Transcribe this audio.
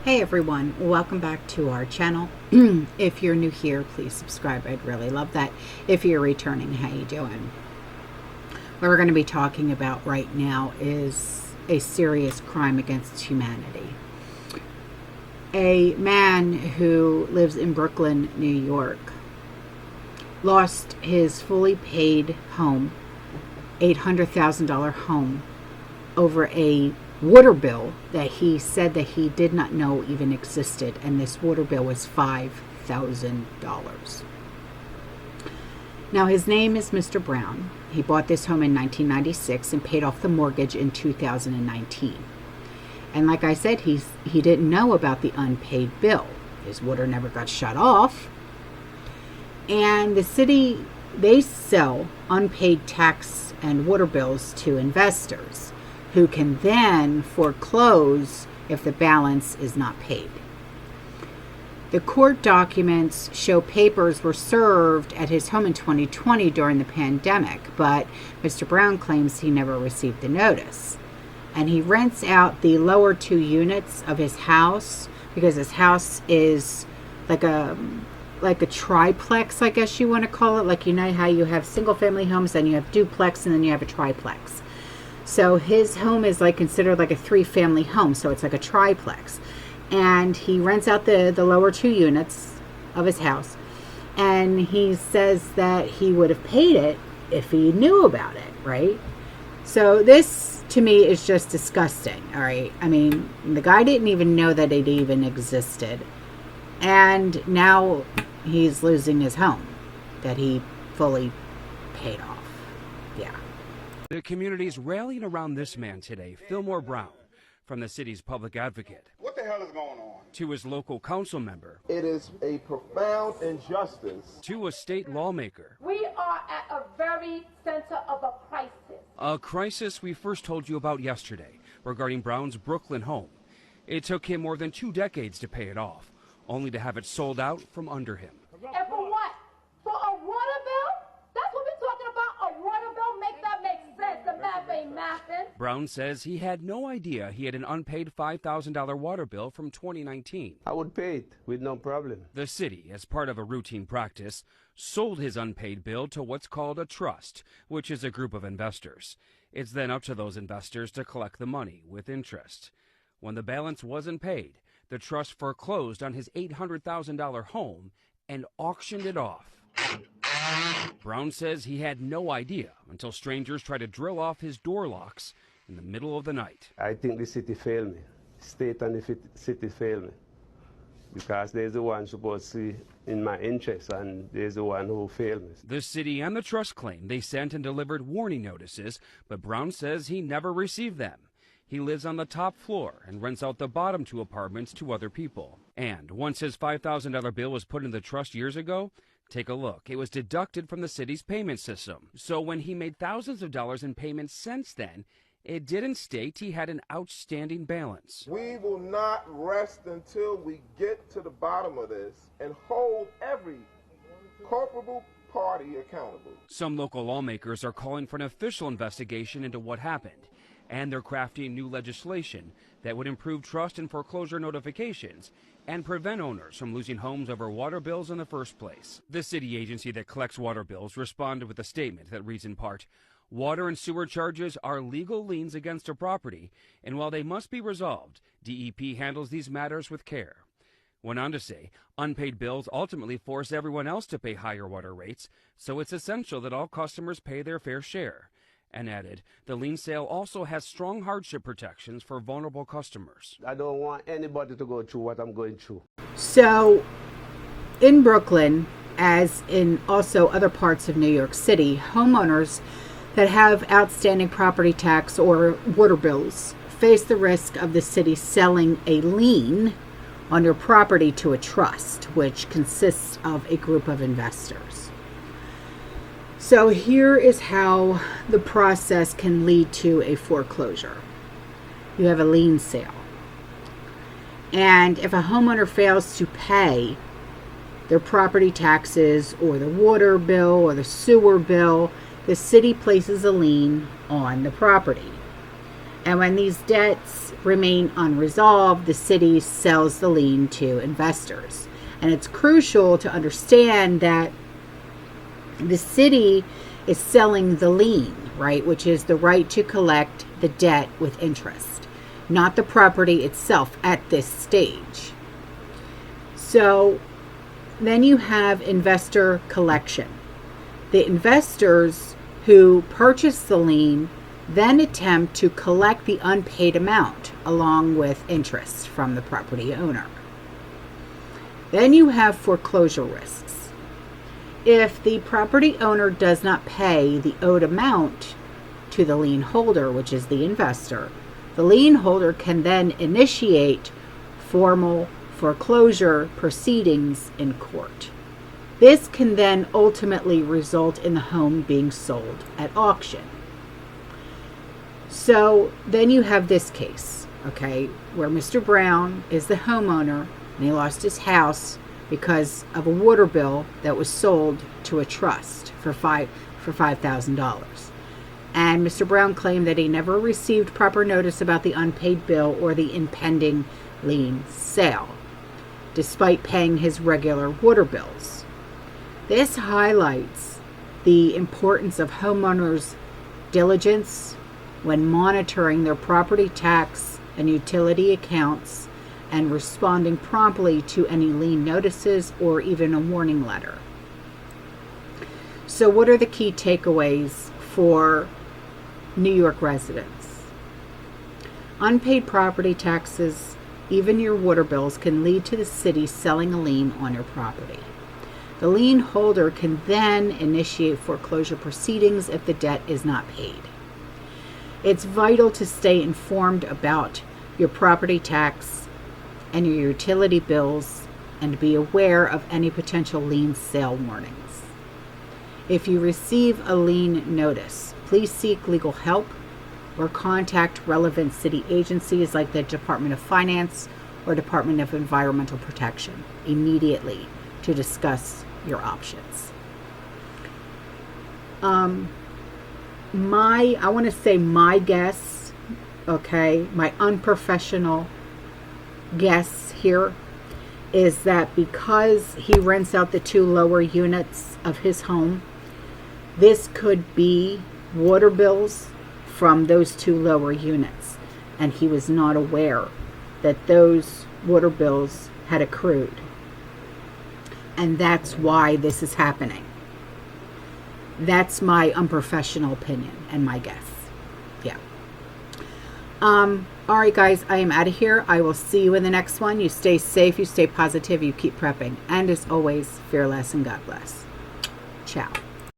Hey everyone, welcome back to our channel. If you're new here, please subscribe. I'd really love that. If you're returning, how you doing? What we're going to be talking about right now is a serious crime against humanity. A man who lives in Brooklyn, New York, lost his fully paid home, $800,000 home, over a water bill that he said that he did not know even existed, and this water bill was $5,000. Now his name is Mr. Brown. He bought this home in 1996 and paid off the mortgage in 2019. And like I said, he didn't know about the unpaid bill. His water never got shut off. And the city, they sell unpaid tax and water bills to investors, who can then foreclose if the balance is not paid. The court documents show papers were served at his home in 2020 during the pandemic, but Mr. Brown claims he never received the notice. And he rents out the lower two units of his house because his house is like a triplex, I guess you want to call it. Like, you know how you have single family homes, then you have duplex, and then you have a triplex. So his home is like considered like a 3-family home, so it's like a triplex. And he rents out the lower two units of his house, and he says that he would have paid it if he knew about it, right? So this, to me, is just disgusting, all right? I mean, the guy didn't even know that it even existed, and now he's losing his home that he fully paid off. Yeah. The community's rallying around this man today, Fillmore Brown, from the city's public advocate. What the hell is going on? To his local council member. It is a profound injustice. To a state lawmaker. We are at a very center of a crisis. A crisis we first told you about yesterday regarding Brown's Brooklyn home. It took him more than 2 decades to pay it off, only to have it sold out from under him. And for what? For a water bill? That's what we're talking about, a water bill? Make that make sense. The math ain't mathin'. Brown says he had no idea he had an unpaid $5,000 water bill from 2019. I would pay it with no problem. The city, as part of a routine practice, sold his unpaid bill to what's called a trust, which is a group of investors. It's then up to those investors to collect the money with interest. When the balance wasn't paid, the trust foreclosed on his $800,000 home and auctioned it off. Brown says he had no idea until strangers tried to drill off his door locks in the middle of the night. I think the city failed me. State and the city failed me. Because there's the one supposed to see in my interest, and there's the one who failed me. The city and the trust claim they sent and delivered warning notices, but Brown says he never received them. He lives on the top floor and rents out the bottom 2 apartments to other people. And once his $5,000 bill was put in the trust years ago, take a look. It was deducted from the city's payment system. So when he made thousands of dollars in payments since then, it didn't state he had an outstanding balance. We will not rest until we get to the bottom of this and hold every culpable party accountable. Some local lawmakers are calling for an official investigation into what happened, and they're crafting new legislation that would improve trust and foreclosure notifications and prevent owners from losing homes over water bills in the first place. The city agency that collects water bills responded with a statement that reads in part, "Water and sewer charges are legal liens against a property, and while they must be resolved, DEP handles these matters with care." Went on to say, unpaid bills ultimately force everyone else to pay higher water rates, so it's essential that all customers pay their fair share. And added, the lien sale also has strong hardship protections for vulnerable customers. I don't want anybody to go through what I'm going through. So in Brooklyn, as in also other parts of New York City, homeowners that have outstanding property tax or water bills face the risk of the city selling a lien on your property to a trust, which consists of a group of investors. So here is how the process can lead to a foreclosure. You have a lien sale. And if a homeowner fails to pay their property taxes or the water bill or the sewer bill, the city places a lien on the property. And when these debts remain unresolved, the city sells the lien to investors. And it's crucial to understand that the city is selling the lien, right, which is the right to collect the debt with interest, not the property itself at this stage. So then you have investor collection. The investors who purchase the lien then attempt to collect the unpaid amount along with interest from the property owner. Then you have foreclosure risks. If the property owner does not pay the owed amount to the lien holder, which is the investor, the lien holder can then initiate formal foreclosure proceedings in court. This can then ultimately result in the home being sold at auction. So then you have this case, okay, where Mr. Brown is the homeowner and he lost his house because of a water bill that was sold to a trust for $5,000. And Mr. Brown claimed that he never received proper notice about the unpaid bill or the impending lien sale, despite paying his regular water bills. This highlights the importance of homeowners' diligence when monitoring their property tax and utility accounts and responding promptly to any lien notices or even a warning letter. So what are the key takeaways for New York residents? Unpaid property taxes, even your water bills, can lead to the city selling a lien on your property. The lien holder can then initiate foreclosure proceedings if the debt is not paid. It's vital to stay informed about your property tax and your utility bills and be aware of any potential lien sale warnings. If you receive a lien notice, please seek legal help or contact relevant city agencies like the Department of Finance or Department of Environmental Protection immediately to discuss your options. I want to say my guess, okay, my unprofessional guess here is that because he rents out the 2 lower units of his home, this could be water bills from those 2 lower units, and he was not aware that those water bills had accrued. And that's why this is happening. That's my unprofessional opinion and my guess. Yeah. All right, guys, I am out of here. I will see you in the next one. You stay safe, you stay positive, you keep prepping. And as always, fear less and God bless. Ciao.